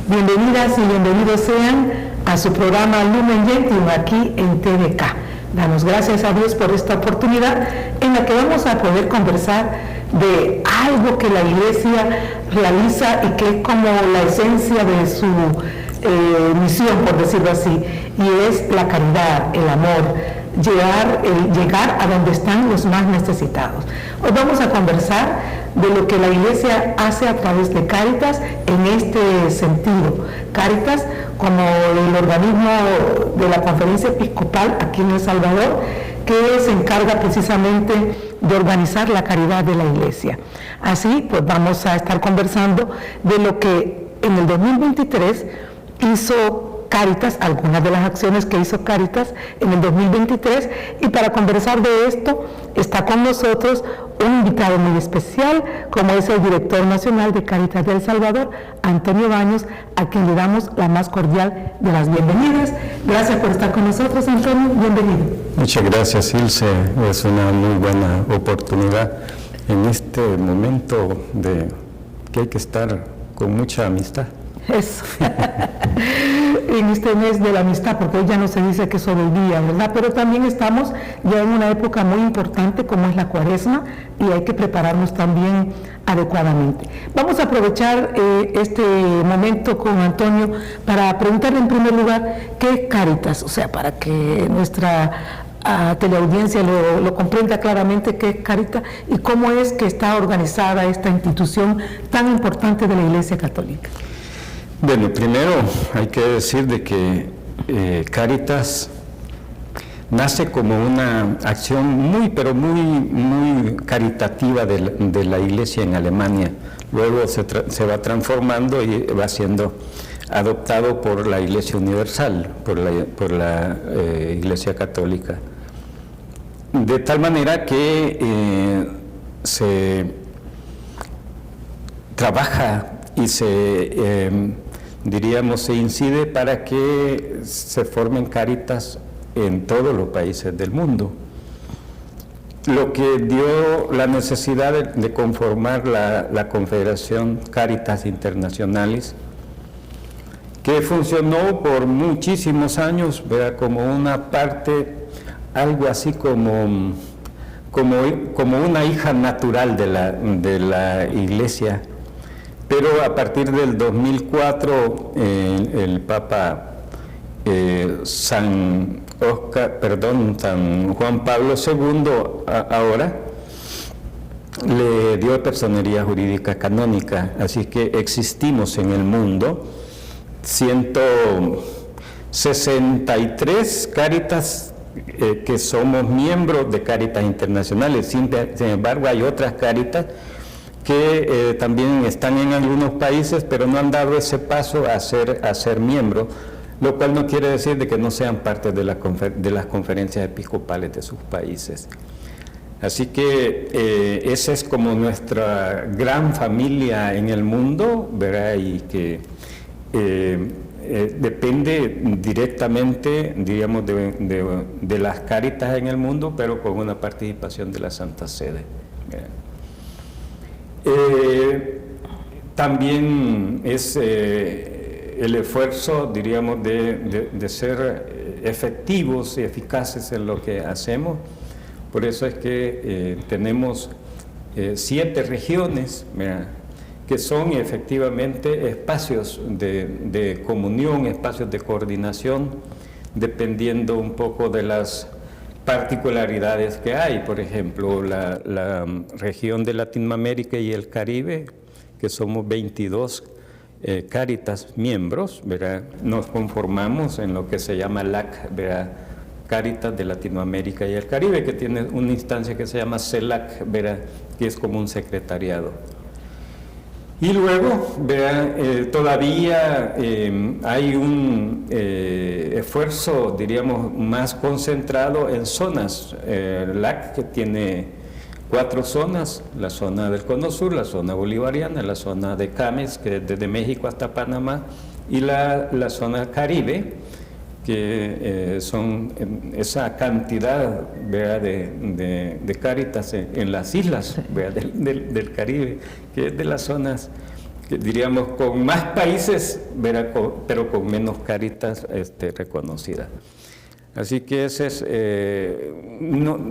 Bienvenidas y bienvenidos sean a su programa Lumen Gentium aquí en TVK. Damos gracias a Dios por esta oportunidad en la que vamos a poder conversar de algo que la Iglesia realiza y que es como la esencia de su misión, por decirlo así, y es la caridad, el amor, llegar a donde están los más necesitados. Hoy vamos a conversar de lo que la Iglesia hace a través de Cáritas en este sentido. Cáritas como el organismo de la Conferencia Episcopal aquí en El Salvador, que se encarga precisamente de organizar la caridad de la Iglesia. Así, pues vamos a estar conversando de lo que en el 2023 hizo Cáritas, algunas de las acciones que hizo Cáritas en el 2023, y para conversar de esto está con nosotros un invitado muy especial, como es el director nacional de Cáritas de El Salvador, Antonio Baños, a quien le damos la más cordial de las bienvenidas. Gracias por estar con nosotros, Antonio, bienvenido. Muchas gracias, Ilse, es una muy buena oportunidad en este momento de que hay que estar con mucha amistad. Eso, en este mes de la amistad, porque hoy ya no se dice que es solo el día, ¿verdad? Pero también estamos ya en una época muy importante como es la Cuaresma y hay que prepararnos también adecuadamente. Vamos a aprovechar este momento con Antonio para preguntarle en primer lugar qué es Cáritas, o sea, para que nuestra teleaudiencia lo comprenda claramente qué es Cáritas y cómo es que está organizada esta institución tan importante de la Iglesia Católica. Bueno, primero hay que decir de que Cáritas nace como una acción muy caritativa de la Iglesia en Alemania. Luego se va transformando y va siendo adoptado por la Iglesia Universal, por la Iglesia Católica. De tal manera que se trabaja y se incide para que se formen Cáritas en todos los países del mundo. Lo que dio la necesidad de conformar la Confederación Cáritas Internacionales, que funcionó por muchísimos años, ¿verdad?, como una parte, algo así como una hija natural de la Iglesia. Pero a partir del 2004, el Papa San Juan Pablo II ahora le dio personería jurídica canónica, así que existimos en el mundo 163 Cáritas que somos miembros de Cáritas Internacionales. Sin embargo, hay otras Cáritas que también están en algunos países, pero no han dado ese paso a ser miembros, lo cual no quiere decir de que no sean parte de las conferencias episcopales de sus países. Así que esa es como nuestra gran familia en el mundo, ¿verdad? Y que depende directamente, digamos, de las Cáritas en el mundo, pero con una participación de la Santa Sede, ¿verdad? También es el esfuerzo, diríamos, de ser efectivos y eficaces en lo que hacemos. Por eso es que tenemos 7 regiones, ¿verdad?, que son efectivamente espacios de comunión, espacios de coordinación, dependiendo un poco de las particularidades que hay. Por ejemplo, la región de Latinoamérica y el Caribe, que somos 22 Cáritas miembros, ¿verdad?, nos conformamos en lo que se llama LAC, ¿verdad?, Cáritas de Latinoamérica y el Caribe, que tiene una instancia que se llama CELAC, ¿verdad?, que es como un secretariado. Y luego, todavía hay un esfuerzo, diríamos, más concentrado en zonas. LAC, que tiene 4 zonas: la zona del Cono Sur, la zona bolivariana, la zona de Cames, que es desde México hasta Panamá, y la zona Caribe, que son esa cantidad, ¿verdad?, de Cáritas en las islas, ¿verdad?, del Caribe, que es de las zonas diríamos, con más países, pero con menos Cáritas reconocidas. Así que ese es,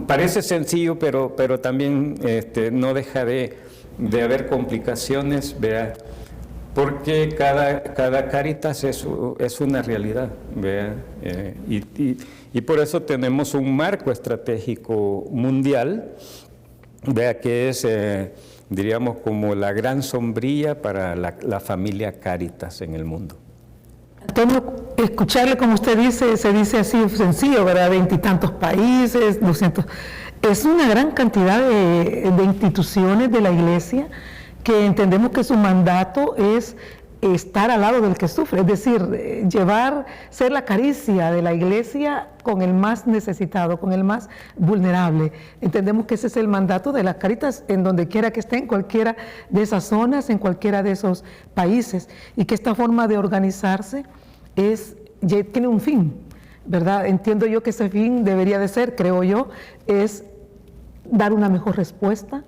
parece sencillo, pero también no deja de haber complicaciones, ¿verdad? Porque cada Cáritas es una realidad, ¿verdad? Y por eso tenemos un marco estratégico mundial, ¿verdad? Que es, diríamos, como la gran sombrilla para la familia Cáritas en el mundo. Antonio, escucharle como usted dice, se dice así sencillo, ¿verdad? 20 y tantos países, 200. Es una gran cantidad de instituciones de la Iglesia que entendemos que su mandato es estar al lado del que sufre, es decir, ser la caricia de la Iglesia con el más necesitado, con el más vulnerable. Entendemos que ese es el mandato de las Cáritas en donde quiera que esté, en cualquiera de esas zonas, en cualquiera de esos países, y que esta forma de organizarse tiene un fin, ¿verdad? Entiendo yo que ese fin debería de ser, creo yo, es dar una mejor respuesta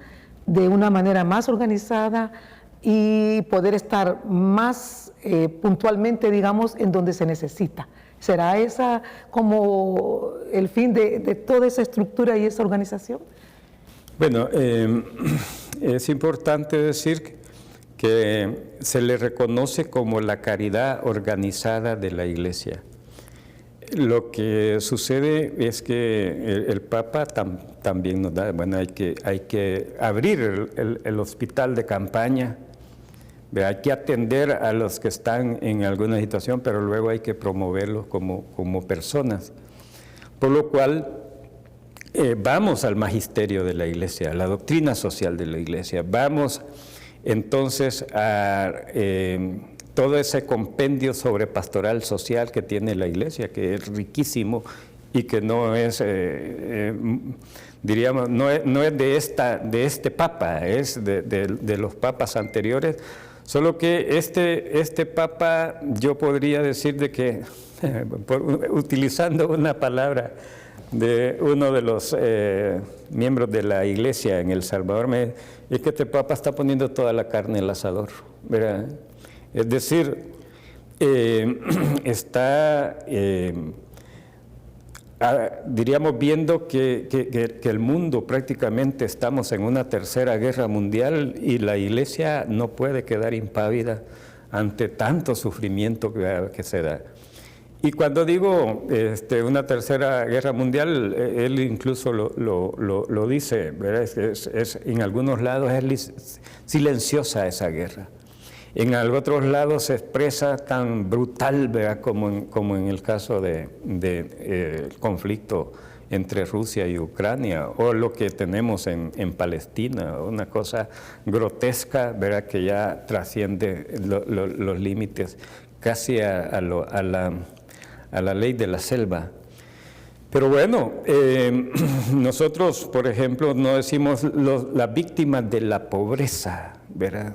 de una manera más organizada y poder estar más puntualmente, digamos, en donde se necesita. ¿Será esa como el fin de toda esa estructura y esa organización? Bueno, es importante decir que se le reconoce como la caridad organizada de la Iglesia. Lo que sucede es que el Papa también nos da, bueno, hay que abrir el hospital de campaña, hay que atender a los que están en alguna situación, pero luego hay que promoverlos como personas. Por lo cual, vamos al magisterio de la Iglesia, a la doctrina social de la Iglesia, vamos entonces a todo ese compendio sobre pastoral social que tiene la Iglesia, que es riquísimo y que no es, diríamos, no es de este Papa, es de los papas anteriores, solo que este Papa, yo podría decir de que, utilizando una palabra de uno de los miembros de la Iglesia en El Salvador, es que este Papa está poniendo toda la carne en el asador, ¿verdad? Es decir, está, diríamos, viendo que el mundo prácticamente estamos en una tercera guerra mundial y la Iglesia no puede quedar impávida ante tanto sufrimiento que se da. Y cuando digo una tercera guerra mundial, él incluso lo dice, ¿verdad? En algunos lados es silenciosa esa guerra. En otros lados se expresa tan brutal, ¿verdad? como en el caso del conflicto entre Rusia y Ucrania, o lo que tenemos en Palestina, una cosa grotesca, ¿verdad? Que ya trasciende los límites casi a la ley de la selva. Pero bueno, nosotros, por ejemplo, no decimos las víctimas de la pobreza, ¿verdad?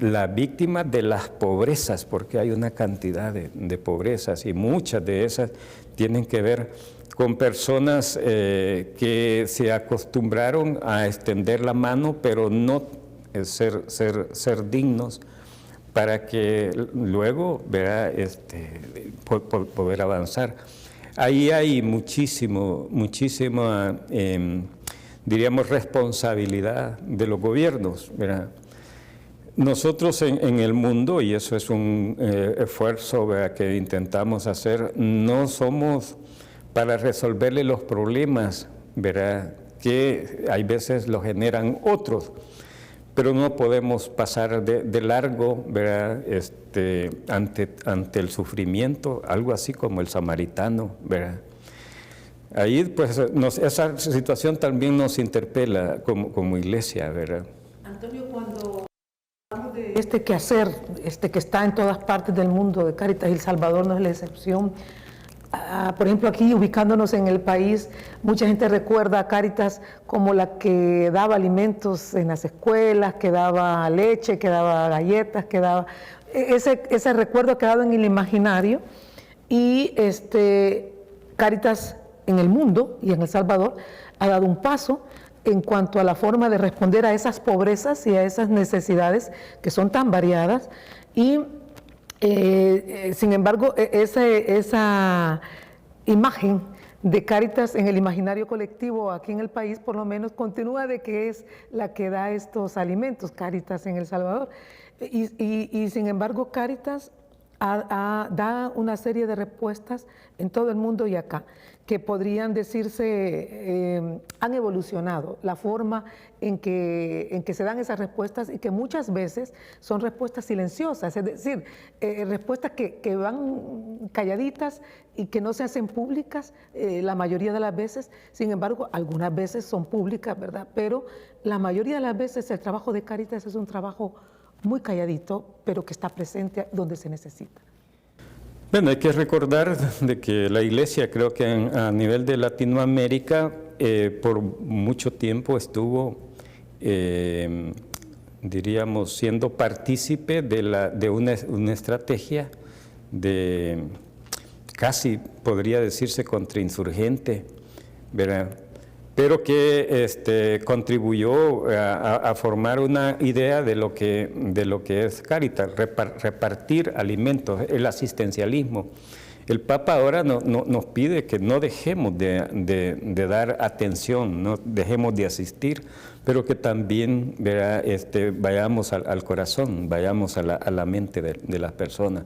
Las víctimas de las pobrezas, porque hay una cantidad de pobrezas y muchas de esas tienen que ver con personas que se acostumbraron a extender la mano, pero no ser dignos para que luego, ¿verdad? Poder avanzar. Ahí hay muchísima, diríamos, responsabilidad de los gobiernos, ¿verdad? Nosotros en el mundo, y eso es un esfuerzo, ¿verdad?, que intentamos hacer, no somos para resolverle los problemas, ¿verdad?, que hay veces lo generan otros, pero no podemos pasar de largo, ¿verdad?, ante el sufrimiento, algo así como el samaritano, ¿verdad? Ahí, pues, esa situación también nos interpela como iglesia, ¿verdad? Antonio, cuando hablamos de este quehacer, que está en todas partes del mundo, de Cáritas y El Salvador no es la excepción. Por ejemplo, aquí ubicándonos en el país, mucha gente recuerda a Cáritas como la que daba alimentos en las escuelas, que daba leche, que daba galletas, que daba... Ese recuerdo ha quedado en el imaginario y Cáritas en el mundo y en El Salvador ha dado un paso en cuanto a la forma de responder a esas pobrezas y a esas necesidades que son tan variadas. Y sin embargo, esa imagen de Cáritas en el imaginario colectivo aquí en el país, por lo menos, continúa de que es la que da estos alimentos, Cáritas en El Salvador. Y sin embargo, Cáritas da una serie de respuestas en todo el mundo y acá, que podrían decirse, han evolucionado la forma en que se dan esas respuestas y que muchas veces son respuestas silenciosas, es decir, respuestas que van calladitas y que no se hacen públicas la mayoría de las veces. Sin embargo, algunas veces son públicas, ¿verdad? Pero la mayoría de las veces el trabajo de Cáritas es un trabajo muy calladito, pero que está presente donde se necesita. Bueno, hay que recordar de que la Iglesia, creo que a nivel de Latinoamérica, por mucho tiempo estuvo, diríamos, siendo partícipe de una estrategia de casi, podría decirse, contrainsurgente, ¿verdad? Pero que contribuyó a formar una idea de lo que es Cáritas, repartir alimentos, el asistencialismo. El Papa ahora nos pide que no dejemos de dar atención, no dejemos de asistir, pero que también, ¿verdad? Vayamos al corazón, vayamos a la mente de las personas.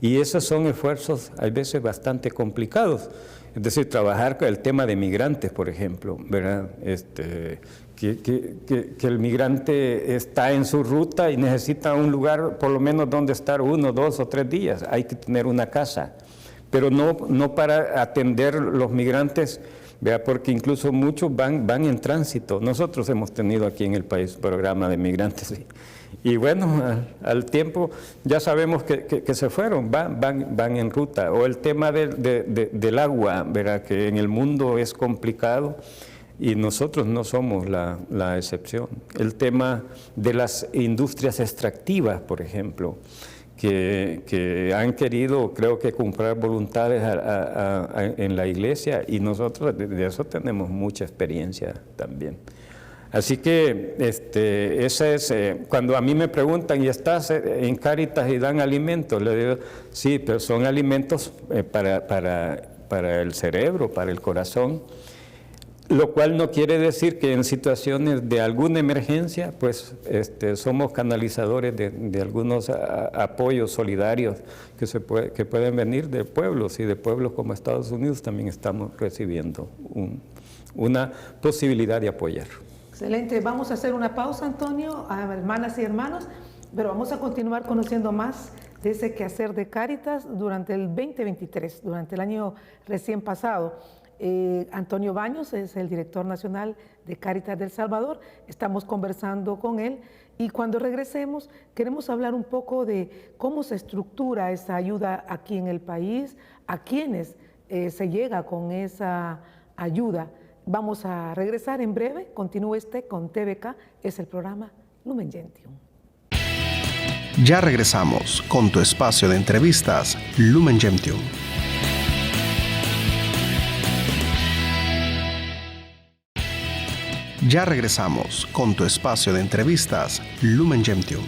Y esos son esfuerzos, a veces, bastante complicados. Es decir, trabajar con el tema de migrantes, por ejemplo, ¿verdad? Que el migrante está en su ruta y necesita un lugar, por lo menos, donde estar 1, 2 o 3 días. Hay que tener una casa, pero no para atender los migrantes, ¿verdad? Porque incluso muchos van en tránsito. Nosotros hemos tenido aquí en el país un programa de migrantes y bueno, al tiempo ya sabemos que se fueron, van en ruta. O el tema del agua, ¿verdad? Que en el mundo es complicado y nosotros no somos la excepción. El tema de las industrias extractivas, por ejemplo, que han querido, creo que, comprar voluntades en la Iglesia, y nosotros de eso tenemos mucha experiencia también. Así que esa es, cuando a mí me preguntan, ¿y estás en Cáritas y dan alimentos? Le digo, sí, pero son alimentos para el cerebro, para el corazón, lo cual no quiere decir que en situaciones de alguna emergencia, pues somos canalizadores de algunos apoyos solidarios que pueden venir de pueblos, y de pueblos como Estados Unidos también estamos recibiendo una posibilidad de apoyar. Excelente. Vamos a hacer una pausa, Antonio, hermanas y hermanos, pero vamos a continuar conociendo más de ese quehacer de Cáritas durante el 2023, durante el año recién pasado. Antonio Baños es el director nacional de Cáritas de El Salvador. Estamos conversando con él y cuando regresemos queremos hablar un poco de cómo se estructura esa ayuda aquí en el país, a quienes se llega con esa ayuda. Vamos a regresar en breve. Continúe con TVK, es el programa Lumen Gentium. Ya regresamos con tu espacio de entrevistas Lumen Gentium. Ya regresamos con tu espacio de entrevistas Lumen Gentium.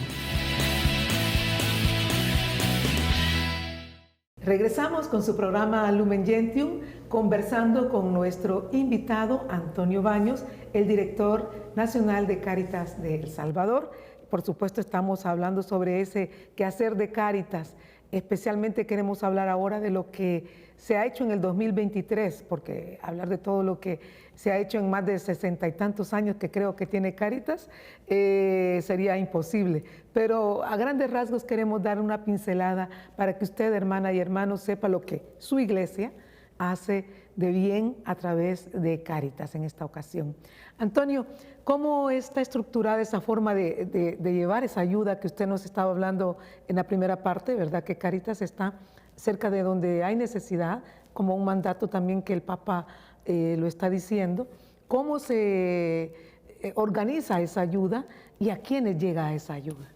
Regresamos con su programa Lumen Gentium, conversando con nuestro invitado Antonio Baños, el director nacional de Cáritas de El Salvador. Por supuesto, estamos hablando sobre ese quehacer de Cáritas. Especialmente queremos hablar ahora de lo que se ha hecho en el 2023, porque hablar de todo lo que se ha hecho en más de 60 y tantos años que creo que tiene Cáritas sería imposible. Pero a grandes rasgos queremos dar una pincelada para que usted, hermana y hermano, sepa lo que su iglesia hace de bien a través de Cáritas en esta ocasión. Antonio, ¿cómo está estructurada esa forma de llevar esa ayuda que usted nos estaba hablando en la primera parte, verdad? Que Cáritas está cerca de donde hay necesidad, como un mandato también que el Papa lo está diciendo. ¿Cómo se organiza esa ayuda y a quiénes llega esa ayuda?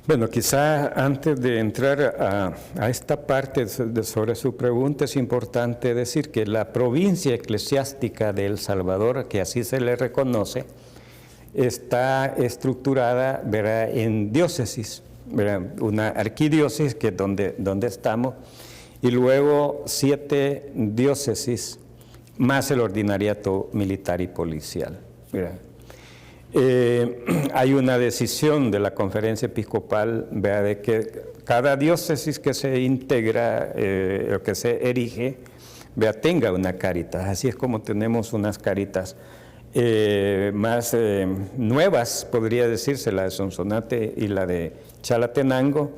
Bueno, quizá antes de entrar a esta parte sobre su pregunta, es importante decir que la provincia eclesiástica de El Salvador, que así se le reconoce, está estructurada, ¿verdad?, en diócesis, ¿verdad?, una arquidiócesis, que es donde estamos, y luego 7 diócesis, más el ordinariato militar y policial, ¿verdad? Hay una decisión de la Conferencia Episcopal, ¿verdad?, de que cada diócesis que se integra o que se erige, ¿verdad?, tenga una Cáritas. Así es como tenemos unas Cáritas más nuevas, podría decirse, la de Sonsonate y la de Chalatenango,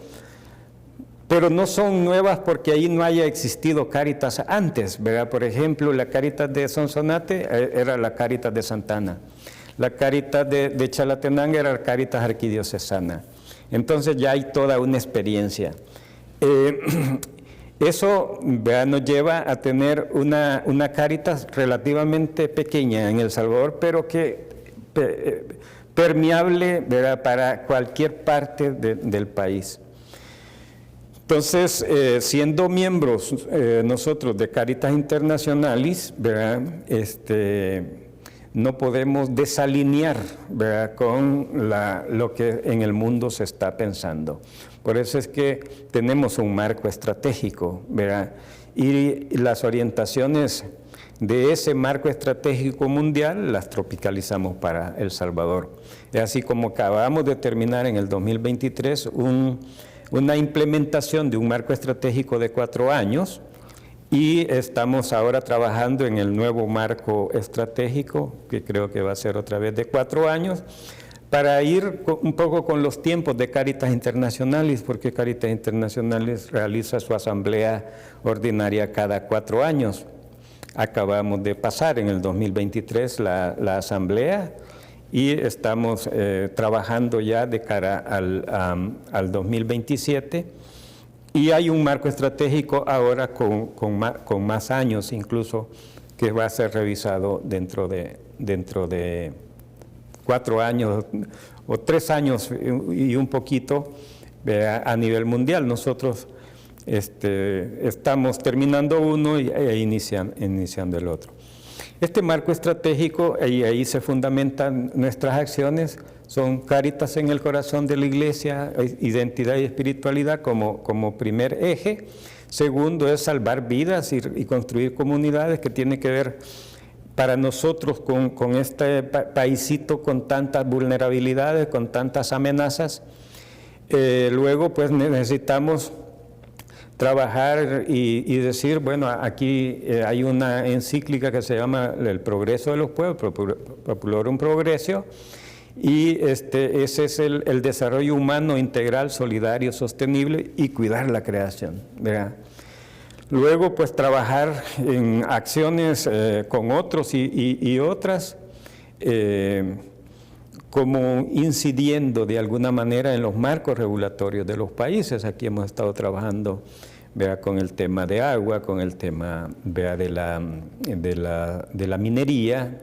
pero no son nuevas porque ahí no haya existido Cáritas antes, ¿verdad? Por ejemplo, la Cáritas de Sonsonate era la Cáritas de Santana. La Cáritas de Chalatenango era la Cáritas arquidiocesana. Entonces ya hay toda una experiencia. Eso, ¿verdad?, nos lleva a tener una Cáritas relativamente pequeña en El Salvador, pero que permeable, ¿verdad?, para cualquier parte del país. Entonces, siendo miembros nosotros de Caritas Internationalis, ¿verdad?, no podemos desalinear, ¿verdad?, con lo que en el mundo se está pensando. Por eso es que tenemos un marco estratégico, ¿verdad?, y las orientaciones de ese marco estratégico mundial las tropicalizamos para El Salvador. Es así como acabamos de terminar en el 2023 una implementación de un marco estratégico de 4 años, y estamos ahora trabajando en el nuevo marco estratégico, que creo que va a ser otra vez de 4 años, para ir un poco con los tiempos de Caritas Internationalis, porque Caritas Internationalis realiza su asamblea ordinaria cada 4 años. Acabamos de pasar en el 2023 la asamblea, y estamos trabajando ya de cara al 2027, y hay un marco estratégico ahora con más años incluso, que va a ser revisado dentro de 4 años o 3 años y un poquito a nivel mundial. Nosotros estamos terminando uno e iniciando el otro. Este marco estratégico, y ahí se fundamentan nuestras acciones, son Cáritas en el corazón de la Iglesia, identidad y espiritualidad como primer eje. Segundo es salvar vidas y construir comunidades, que tiene que ver para nosotros con este paisito con tantas vulnerabilidades, con tantas amenazas. Luego pues necesitamos trabajar y decir, bueno, aquí hay una encíclica que se llama El Progreso de los Pueblos, Populorum Progressio, y ese es el desarrollo humano integral, solidario, sostenible, y cuidar la creación, ¿verdad? Luego, pues trabajar en acciones con otros y otras, como incidiendo de alguna manera en los marcos regulatorios de los países. Aquí hemos estado trabajando, ¿verdad?, con el tema de agua, con el tema, ¿verdad?, de la minería,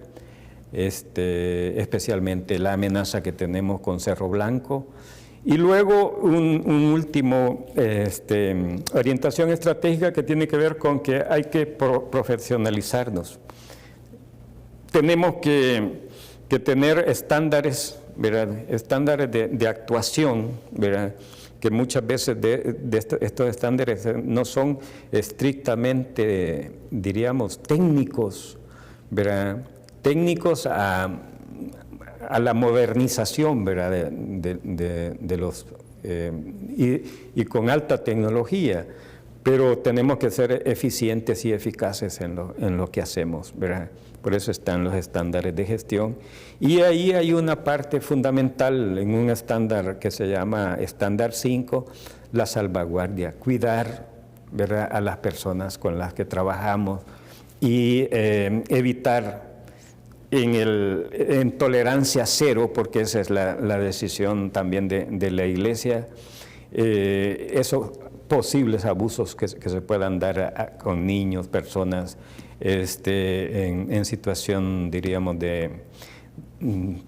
especialmente la amenaza que tenemos con Cerro Blanco. Y luego un último orientación estratégica que tiene que ver con que hay que profesionalizarnos. Tenemos que tener estándares, ¿verdad?, estándares de actuación, ¿verdad?, que muchas veces estos estándares no son estrictamente, diríamos, técnicos, ¿verdad?, técnicos a la modernización, ¿verdad?, de los y con alta tecnología, pero tenemos que ser eficientes y eficaces en lo que hacemos, ¿verdad? Por eso están los estándares de gestión, y ahí hay una parte fundamental en un estándar que se llama estándar 5, la salvaguardia, cuidar, ¿verdad?, a las personas con las que trabajamos, y evitar en tolerancia cero, porque esa es la decisión también de la Iglesia, esos posibles abusos que se puedan dar con niños, personas en situación, diríamos,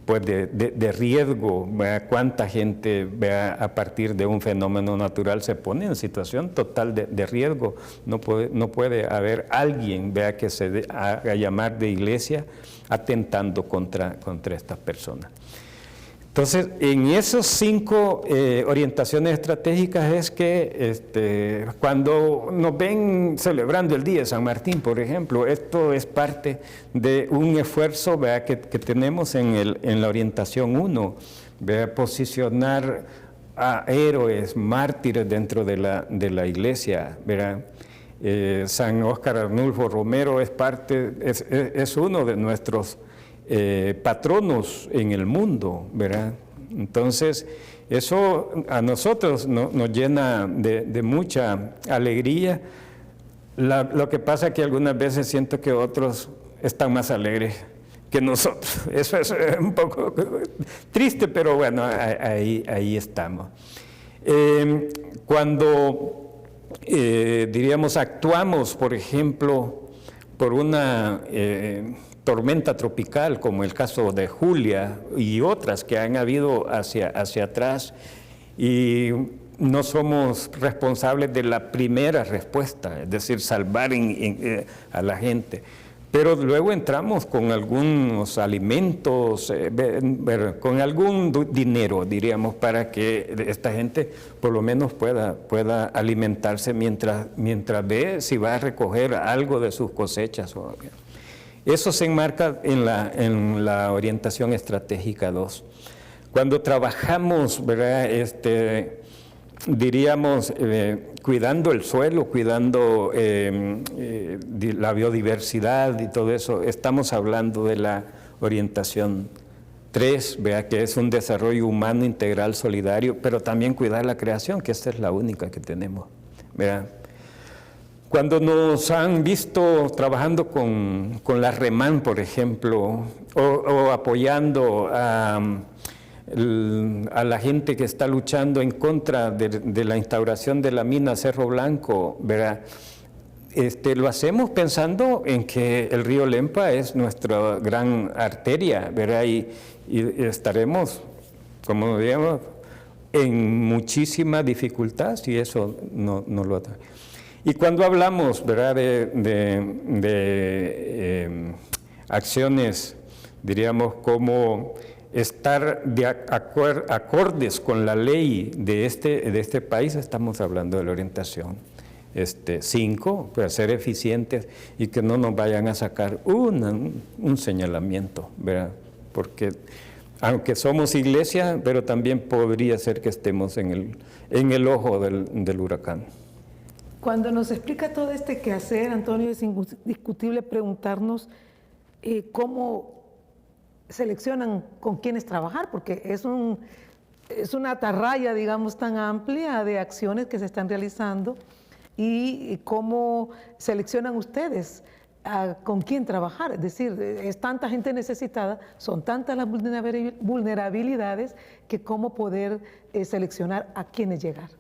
pues de riesgo, ¿verdad? Cuánta gente, ¿verdad?, a partir de un fenómeno natural se pone en situación total de riesgo. No puede haber alguien, ¿verdad?, que se haga llamar de iglesia atentando contra estas personas. Entonces, en esos 5 orientaciones estratégicas es que cuando nos ven celebrando el Día de San Martín, por ejemplo, esto es parte de un esfuerzo, ¿verdad?, que tenemos en la orientación 1, ¿verdad?, posicionar a héroes, mártires dentro de la iglesia, ¿verdad? San Óscar Arnulfo Romero es uno de nuestros patronos en el mundo, ¿verdad? Entonces, eso a nosotros nos llena de mucha alegría. Lo que pasa es que algunas veces siento que otros están más alegres que nosotros. Eso es un poco triste, pero bueno, ahí estamos. Cuando, diríamos, actuamos, por ejemplo, por una tormenta tropical, como el caso de Julia y otras que han habido hacia atrás, y no somos responsables de la primera respuesta, es decir, salvar a la gente. Pero luego entramos con algunos alimentos, con algún dinero, diríamos, para que esta gente por lo menos pueda alimentarse mientras ve si va a recoger algo de sus cosechas. Eso se enmarca en la orientación estratégica 2. Cuando trabajamos, ¿verdad?, diríamos, cuidando el suelo, cuidando la biodiversidad y todo eso, estamos hablando de la orientación 3, ¿verdad?, que es un desarrollo humano integral solidario, pero también cuidar la creación, que esta es la única que tenemos, ¿verdad? Cuando nos han visto trabajando con la REMAN, por ejemplo, o apoyando a la gente que está luchando en contra de la instauración de la mina Cerro Blanco, ¿verdad?, lo hacemos pensando en que el río Lempa es nuestra gran arteria, ¿verdad?, y estaremos, como digamos, en muchísima dificultad si eso no lo atrae. Y cuando hablamos, ¿verdad?, de acciones, diríamos, como estar acordes con la ley de este país, estamos hablando de la orientación 5, para ser eficientes y que no nos vayan a sacar un señalamiento, ¿verdad? Porque aunque somos iglesia, pero también podría ser que estemos en el ojo del huracán. Cuando nos explica todo este quehacer, Antonio, es indiscutible preguntarnos cómo seleccionan con quiénes trabajar, porque es una atarraya, digamos, tan amplia de acciones que se están realizando, y cómo seleccionan ustedes con quién trabajar. Es decir, es tanta gente necesitada, son tantas las vulnerabilidades, que cómo poder seleccionar a quiénes llegar.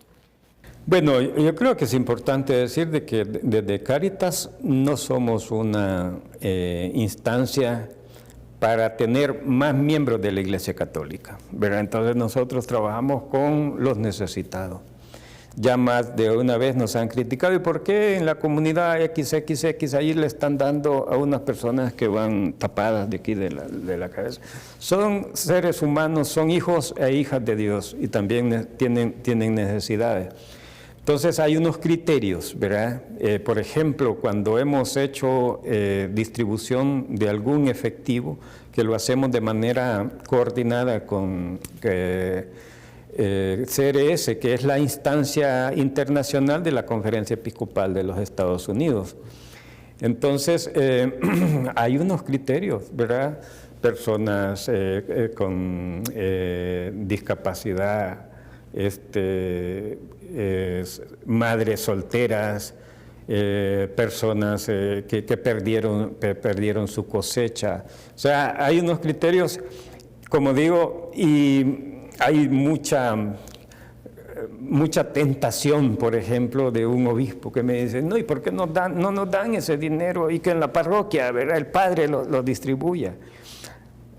Bueno, yo creo que es importante decir de que desde Cáritas no somos una instancia para tener más miembros de la Iglesia Católica, ¿verdad? Entonces nosotros trabajamos con los necesitados. Ya más de una vez nos han criticado, ¿y por qué en la comunidad XXX ahí le están dando a unas personas que van tapadas de aquí de la cabeza? Son seres humanos, son hijos e hijas de Dios y también tienen necesidades. Entonces hay unos criterios, ¿verdad? Por ejemplo, cuando hemos hecho distribución de algún efectivo, que lo hacemos de manera coordinada con CRS, que es la instancia internacional de la Conferencia Episcopal de los Estados Unidos. Entonces, hay unos criterios, ¿verdad? Personas con discapacidad, madres solteras, personas que perdieron su cosecha. O sea, hay unos criterios, como digo, y hay mucha tentación, por ejemplo, de un obispo que me dice, no, ¿y por qué no nos dan ese dinero y que en la parroquia, ¿verdad?, el padre lo distribuya?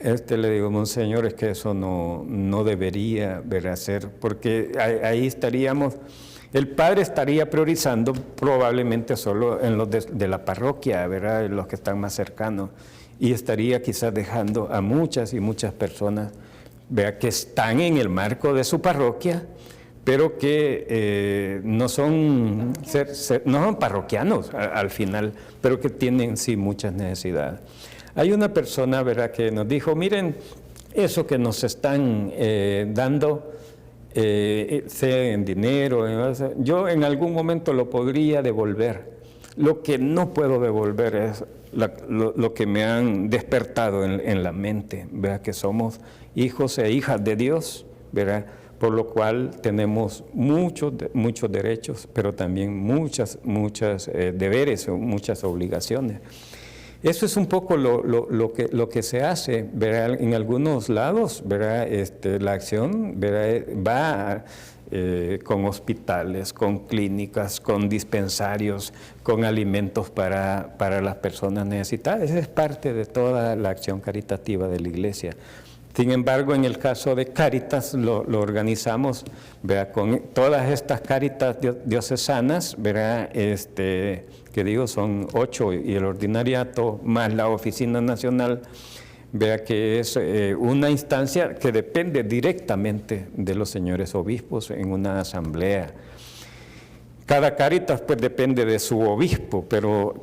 Le digo, monseñor, es que eso no debería ser, porque ahí estaríamos, el padre estaría priorizando probablemente solo en los de la parroquia, ¿verdad?, en los que están más cercanos, y estaría quizás dejando a muchas y muchas personas, ¿verdad?, que están en el marco de su parroquia, pero que no son parroquianos al final, pero que tienen sí muchas necesidades. Hay una persona, ¿verdad?, que nos dijo, miren, eso que nos están dando, sea en dinero, yo en algún momento lo podría devolver. Lo que no puedo devolver es lo que me han despertado en la mente, ¿verdad?, que somos hijos e hijas de Dios, ¿verdad?, por lo cual tenemos muchos derechos, pero también muchas deberes o muchas obligaciones. Eso es un poco lo que se hace, ¿verdad? En algunos lados, ¿verdad?, la acción, ¿verdad?, va con hospitales, con clínicas, con dispensarios, con alimentos para las personas necesitadas. Esa es parte de toda la acción caritativa de la Iglesia. Sin embargo, en el caso de Cáritas lo organizamos, ¿verdad?, con todas estas Cáritas diocesanas, ¿verdad?, que digo son 8 y el ordinariato más la Oficina Nacional, ¿verdad?, que es una instancia que depende directamente de los señores obispos en una asamblea. Cada Cáritas pues depende de su obispo, pero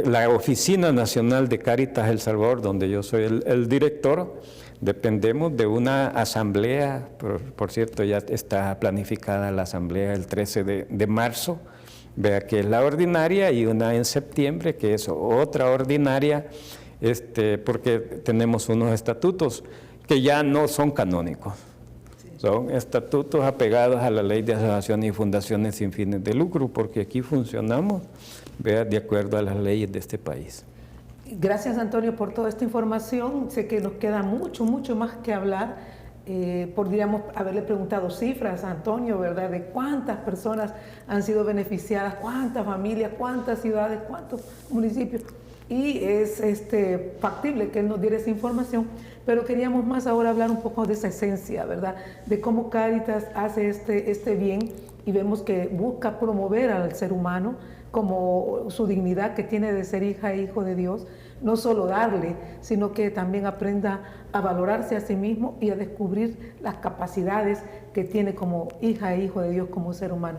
la Oficina Nacional de Cáritas El Salvador, donde yo soy el director, dependemos de una asamblea, por cierto, ya está planificada la asamblea el 13 de marzo, vea que es la ordinaria, y una en septiembre, que es otra ordinaria, porque tenemos unos estatutos que ya no son canónicos. Son estatutos apegados a la Ley de Asociaciones y Fundaciones sin fines de lucro, porque aquí funcionamos, vea, de acuerdo a las leyes de este país. Gracias, Antonio, por toda esta información. Sé que nos queda mucho más que hablar. Podríamos haberle preguntado cifras a Antonio, ¿verdad?, de cuántas personas han sido beneficiadas, cuántas familias, cuántas ciudades, cuántos municipios. Y es factible que él nos diera esa información, pero queríamos más ahora hablar un poco de esa esencia, ¿verdad?, de cómo Cáritas hace este bien, y vemos que busca promover al ser humano como su dignidad que tiene de ser hija e hijo de Dios, no solo darle, sino que también aprenda a valorarse a sí mismo y a descubrir las capacidades que tiene como hija e hijo de Dios, como ser humano.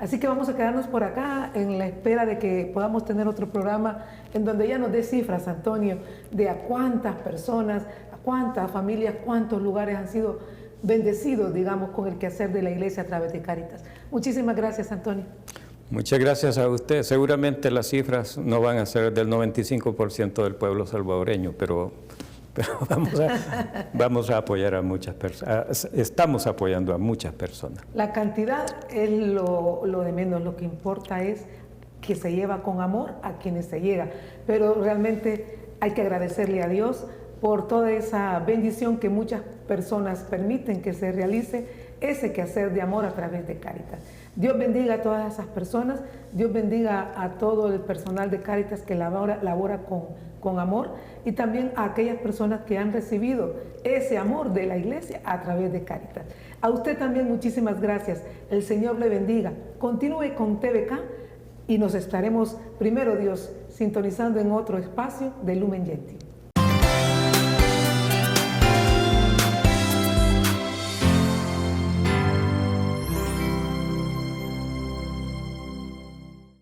Así que vamos a quedarnos por acá en la espera de que podamos tener otro programa en donde ya nos dé cifras, Antonio, de a cuántas personas, a cuántas familias, cuántos lugares han sido bendecidos, digamos, con el quehacer de la Iglesia a través de Cáritas. Muchísimas gracias, Antonio. Muchas gracias a usted. Seguramente las cifras no van a ser del 95% del pueblo salvadoreño, pero vamos a apoyar a muchas personas. Estamos apoyando a muchas personas. La cantidad es lo de menos. Lo que importa es que se lleva con amor a quienes se llega. Pero realmente hay que agradecerle a Dios por toda esa bendición que muchas personas permiten que se realice ese quehacer de amor a través de Cáritas. Dios bendiga a todas esas personas, Dios bendiga a todo el personal de Cáritas que labora con amor, y también a aquellas personas que han recibido ese amor de la Iglesia a través de Cáritas. A usted también muchísimas gracias, el Señor le bendiga. Continúe con TVK y nos estaremos, primero Dios, sintonizando en otro espacio de Lumen Gentium.